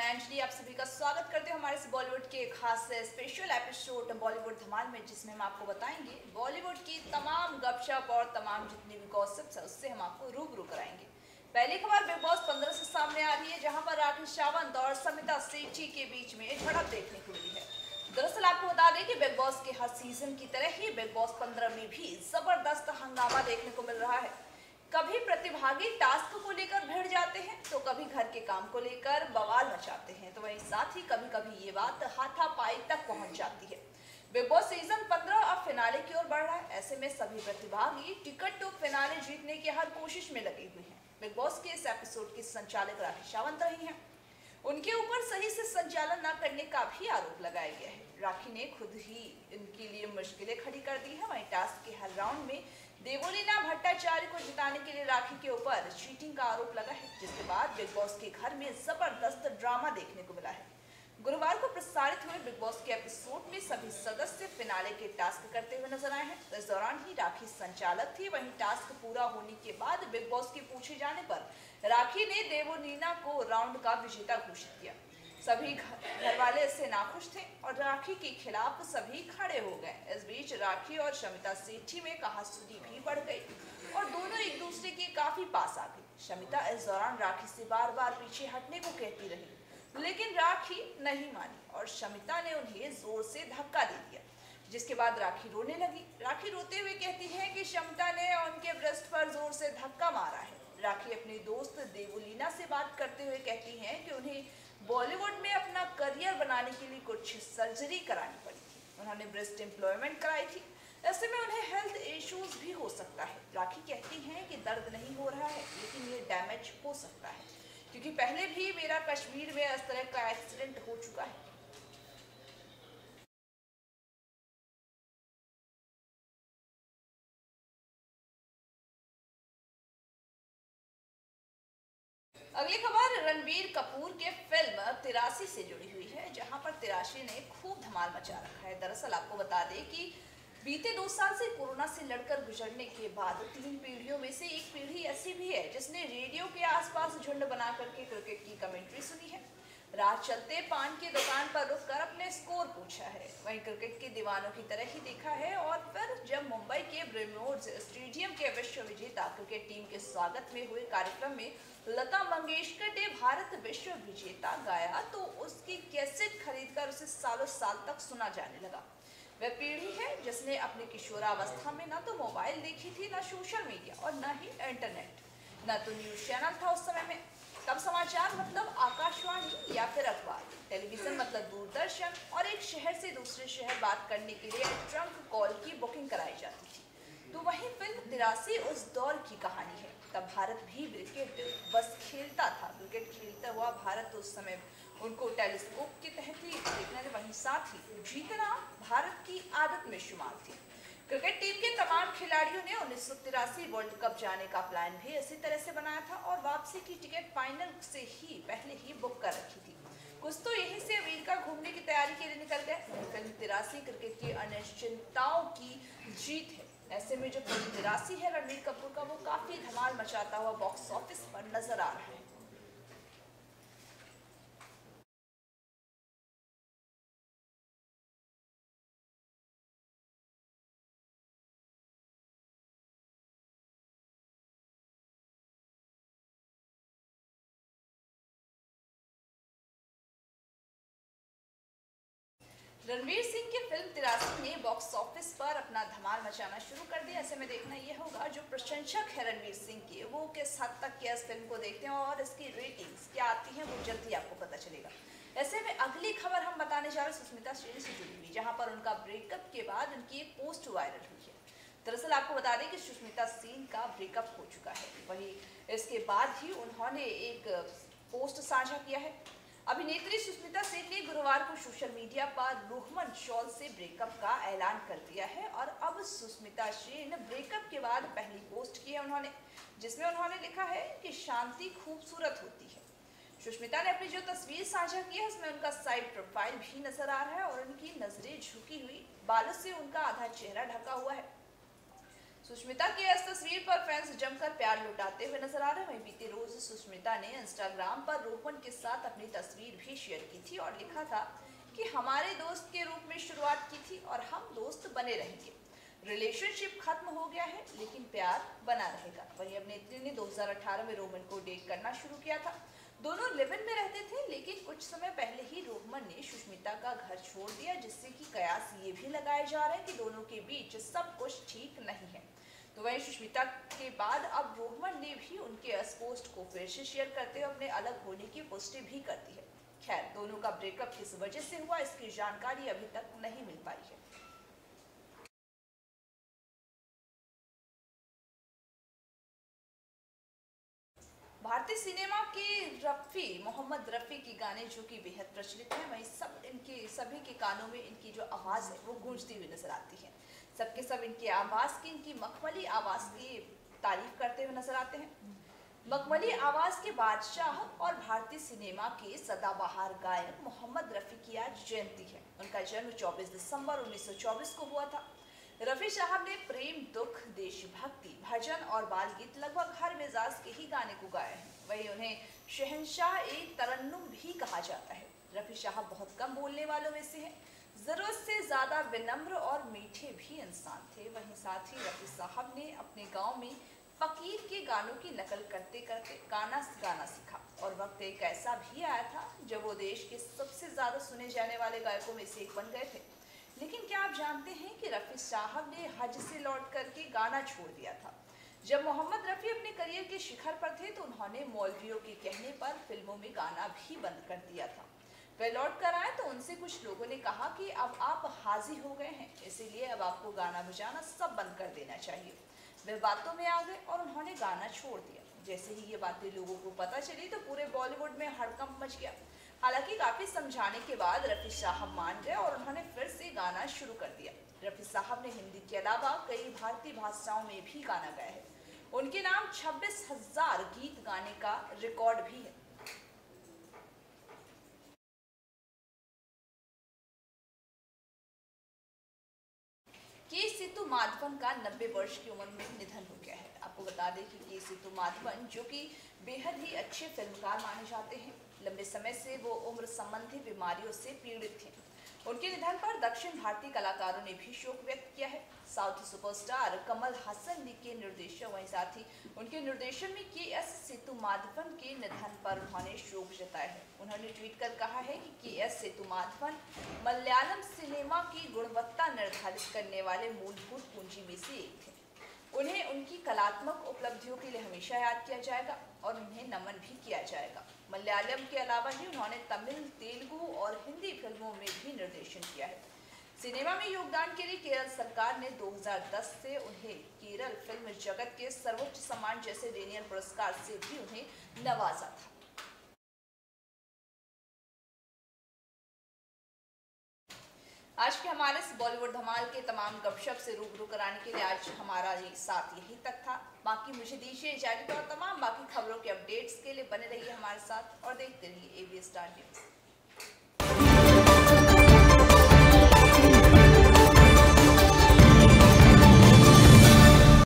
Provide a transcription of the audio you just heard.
मैं अंजलि आप सभी का स्वागत करते हैं हमारे इस बॉलीवुड के खास स्पेशल एपिसोड बॉलीवुड धमाल में, जिसमें हम आपको बताएंगे बॉलीवुड की तमाम गपशप और तमाम जितनी भी गॉसिप्स है उससे हम आपको रूबरू कराएंगे। पहली खबर बिग बॉस 15 से सामने आ रही है, जहां पर राखी सावंत और समिता सेठी के बीच में झड़प देखने को मिली है। दरअसल आपको बता दें कि बिग बॉस के हर सीजन की तरह ही बिग बॉस 15 में भी जबरदस्त हंगामा देखने को मिल रहा है। कभी प्रतिभागी टास्क को लेकर भिड़ जाते हैं तो कभी घर के काम को लेकर बवाल मचाते हैं, तो वहीं साथ ही कभी कभी ये बात हाथापाई तक पहुंच जाती है। बिग बॉस सीजन 15 अब फिनाले की ओर बढ़ रहा है। ऐसे में सभी प्रतिभागी टिकट टू फिनाले जीतने की हर कोशिश में लगे हुए हैं। बिग बॉस के इस एपिसोड की संचालक राखी सावंत रही हैं। उनके ऊपर सही से संचालन न करने का भी आरोप लगाया गया है। राखी ने खुद ही इनके लिए मुश्किलें खड़ी कर दी है। वहीं टास्क के हर राउंड में देवोलीना भट्टाचार्य को जिताने के लिए राखी के ऊपर चीटिंग का आरोप लगा है, जिसके बाद बिग बॉस के घर में जबरदस्त ड्रामा देखने को मिला है। गुरुवार को प्रसारित हुए बिग बॉस के एपिसोड में सभी सदस्य फिनाले के टास्क करते हुए नजर आए हैं। इस दौरान ही राखी संचालक थी। वहीं टास्क पूरा होने के बाद बिग बॉस के पूछे जाने पर राखी ने देवोलीना को राउंड का विजेता घोषित किया। सभी घर वाले इससे नाखुश थे और राखी के खिलाफ सभी खड़े हो गए। इस बीच राखी और शमिता सेठी में कहासुनी भी बढ़ गई और दोनों एक दूसरे के काफी पास आ गई। शमिता इस दौरान राखी से बार बार पीछे हटने को कहती रही, लेकिन राखी नहीं मानी और शमिता ने उन्हें जोर से धक्का दे दिया, जिसके बाद राखी रोने लगी। राखी रोते हुए कहती है कि शमिता ने उनके ब्रेस्ट पर जोर से धक्का मारा है। राखी अपनी दोस्त देवोलीना से बात करते हुए कहती हैं कि उन्हें बॉलीवुड में अपना करियर बनाने के लिए कुछ सर्जरी करानी पड़ी थी। उन्होंने ब्रेस्ट एम्प्लॉयमेंट कराई थी। ऐसे में उन्हें हेल्थ इश्यूज भी हो सकता है। राखी कहती हैं कि दर्द नहीं हो रहा है, लेकिन ये डैमेज हो सकता है, क्योंकि पहले भी मेरा कश्मीर में इस तरह का एक्सीडेंट हो चुका है। अगली खबर रणबीर कपूर के फिल्म 83 से जुड़ी हुई है, जहां पर 83 ने खूब धमाल मचा रखा है। दरअसल आपको बता दें कि बीते 2 साल से कोरोना से लड़कर गुजरने के बाद 3 पीढ़ियों में से एक पीढ़ी ऐसी भी है जिसने रेडियो के आसपास झुंड बना करके क्रिकेट की कमेंट्री सुनी है। रात चलते पान की दुकान पर रुककर अपने स्कोर पूछा है। वहीं क्रिकेट के दीवानों की तरह ही देखा है। और फिर जब मुंबई के ब्रिमोर्स स्टेडियम के विश्व विजेता क्रिकेट टीम के स्वागत में हुए कार्यक्रम में लता मंगेशकर ने भारत विश्व विजेता गाया, तो उसकी कैसेट खरीदकर उसे सालों साल तक सुना जाने लगा। वह पीढ़ी है जिसने अपनी किशोरावस्था में न तो मोबाइल देखी थी, न सोशल मीडिया और न ही इंटरनेट, न तो न्यूज चैनल था उस समय में। तब समाचार मतलब आकाशवाणी या फिर अखबार, टेलीविजन मतलब दूरदर्शन और एक शहर से दूसरे शहर बात करने के लिए ट्रंक कॉल की बुकिंग कराई जाती थी। तो वही फिल्म 83 उस दौर की कहानी है। तब भारत भी क्रिकेट बस खेलता था। क्रिकेट खेलता हुआ भारत उस समय उनको टेलीस्कोप के तहत ही देखना था। वहीं साथ ही जीतना भारत की आदत में शुमार थी। क्रिकेट टीम के तमाम खिलाड़ियों ने 1983 वर्ल्ड कप जाने का प्लान भी इसी तरह से बनाया था और वापसी की टिकट फाइनल से ही पहले ही बुक कर रखी थी। कुछ तो यहीं से अमेरिका घूमने की तैयारी के लिए निकल गए। फिल्म 83 क्रिकेट की अनिश्चितताओं की जीत है। ऐसे में जो फिल्म 83 है रणबीर कपूर का, वो काफी धमाल मचाता हुआ बॉक्स ऑफिस पर नजर आ रहा है। रणवीर सिंह की फिल्म 83 ने बॉक्स ऑफिस पर अपना धमाल मचाना शुरू कर दिया। ऐसे में देखना यह होगा जो प्रशंसक है रणवीर सिंह के, वो किस हद तक क्या इस फिल्म को देखते हैं और इसकी रेटिंग्स क्या आती हैं, वो जल्द ही आपको पता चलेगा। ऐसे में अगली खबर हम बताने जा रहे हैं सुष्मिता सेन से जुड़ी हुई, जहां पर उनका ब्रेकअप के बाद उनकी एक पोस्ट वायरल हुई है। दरअसल आपको बता दें कि सुष्मिता सेन का ब्रेकअप हो चुका है। वहीं इसके बाद ही उन्होंने एक पोस्ट साझा किया है। अभिनेत्री सुष्मिता सेन ने गुरुवार को सोशल मीडिया पर रोहमन शॉल से ब्रेकअप का ऐलान कर दिया है और अब सुष्मिता सेन ब्रेकअप के बाद पहली पोस्ट की है उन्होंने, जिसमें उन्होंने लिखा है कि शांति खूबसूरत होती है। सुष्मिता ने अपनी जो तस्वीर साझा की है उसमें उनका साइड प्रोफाइल भी नजर आ रहा है और उनकी नजरें झुकी हुई, बालों से उनका आधा चेहरा ढका हुआ है। सुष्मिता की इस तस्वीर पर फैंस जमकर प्यार लुटाते हुए नजर आ रहे हैं। वहीं बीते रोज सुष्मिता ने इंस्टाग्राम पर रोहमन के साथ अपनी तस्वीर भी शेयर की थी और लिखा था कि हमारे दोस्त के रूप में शुरुआत की थी और हम दोस्त बने रहेंगे। रिलेशनशिप खत्म हो गया है लेकिन प्यार बना रहेगा। वहीं अभिनेत्री ने 2018 में रोहमन को डेट करना शुरू किया था। दोनों लिव इन में रहते थे लेकिन कुछ समय पहले ही रोहमन ने सुष्मिता का घर छोड़ दिया, जिससे कि कयास ये भी लगाए जा रहे हैं कि दोनों के बीच सब कुछ ठीक नहीं है। तो वहीं सुष्मिता के बाद अब रोहमन ने भी उनके इस पोस्ट को फिर से शेयर करते हुए अपने अलग होने की पुष्टि भी कर दी है। खैर, दोनों का ब्रेकअप किस वजह से हुआ इसकी जानकारी अभी तक नहीं मिल पाई है। भारतीय सिनेमा के रफ़ी मोहम्मद रफ़ी के गाने जो कि बेहद प्रचलित हैं, वहीं सभी के कानों में इनकी जो आवाज़ है वो गूंजती हुई नजर आती है। सबके सब इनकी आवाज़ की, इनकी मखमली आवाज़ की तारीफ करते हुए नजर आते हैं। मखमली आवाज़ के बादशाह और भारतीय सिनेमा के सदाबहार गायक मोहम्मद रफ़ी की आज जयंती है। उनका जन्म 24 दिसंबर 1924 को हुआ था। रफ़ी साहब ने प्रेम, दुख, देशभक्ति, भजन और बाल गीत लगभग हर मिजाज के ही गाने को गाए हैं। वहीं उन्हें शहंशाह-ए-तरन्नुम भी कहा जाता है। रफ़ी साहब बहुत कम बोलने वालों में से हैं, जरूरत से ज्यादा विनम्र और मीठे भी इंसान थे। वहीं साथ ही रफ़ी साहब ने अपने गांव में फकीर के गानों की नकल करते करते गाना सीखा और वक्त एक ऐसा भी आया था जब वो देश के सबसे ज्यादा सुने जाने वाले गायकों में से एक बन गए थे। लेकिन क्या आप जानते हैं कि रफ़ी साहब ने हज से लौट करके गाना छोड़ दिया था। जब मोहम्मद रफ़ी अपने करियर के शिखर पर थे तो उन्होंने मौलवियों के कहने पर फिल्मों में गाना भी बंद कर दिया था। वे लौट कर आए तो उनसे कुछ लोगों ने कहा कि अब आप हाजी हो गए हैं, इसीलिए अब आपको गाना बजाना सब बंद कर देना चाहिए। वे बातों में आ गए और उन्होंने गाना छोड़ दिया। जैसे ही ये बातें लोगों को पता चली तो पूरे बॉलीवुड में हड़कंप मच गया। हालांकि काफी समझाने के बाद रफ़ी साहब मान गए और उन्होंने फिर से गाना शुरू कर दिया। रफ़ी साहब ने हिंदी के अलावा कई भारतीय भाषाओं में भी गाना गाया है। उनके नाम 26,000 गीत गाने का रिकॉर्ड भी है। के सेतु माधवन का 90 वर्ष की उम्र में निधन हो गया है। आपको बता दें कि के सेतु माधवन जो कि बेहद ही अच्छे फिल्मकार माने जाते हैं, लंबे समय से वो उम्र संबंधी बीमारियों से पीड़ित थे। उनके निधन पर दक्षिण भारतीय कलाकारों ने भी शोक व्यक्त किया है। साउथ सुपरस्टार कमल हासन के निर्देशन, वहीं साथ ही उनके निर्देशन में के सेतु माधवन के निधन पर उन्होंने शोक जताया है। उन्होंने ट्वीट कर कहा है कि के सेतु माधवन मलयालम सिनेमा की गुणवत्ता निर्धारित करने वाले मूलभूत पूंजी में से एक थे। उन्हें उनकी कलात्मक उपलब्धियों के लिए हमेशा याद किया जाएगा और उन्हें नमन भी किया जाएगा। मलयालम के अलावा ही उन्होंने तमिल, तेलुगु और हिंदी फिल्मों में भी निर्देशन किया है। सिनेमा में योगदान के लिए केरल सरकार ने 2010 से उन्हें केरल फिल्म जगत के सर्वोच्च सम्मान जैसे डेनियल पुरस्कार से भी उन्हें नवाजा था। आज के हमारे इस बॉलीवुड धमाल के तमाम गपशप से रूबरू कराने के लिए आज हमारा ये साथ यहीं तक था। बाकी मुझे दीजिए इजाजत और तमाम बाकी खबरों के अपडेट्स के लिए बने रहिए हमारे साथ और देखते रहिए ABS स्टार न्यूज़।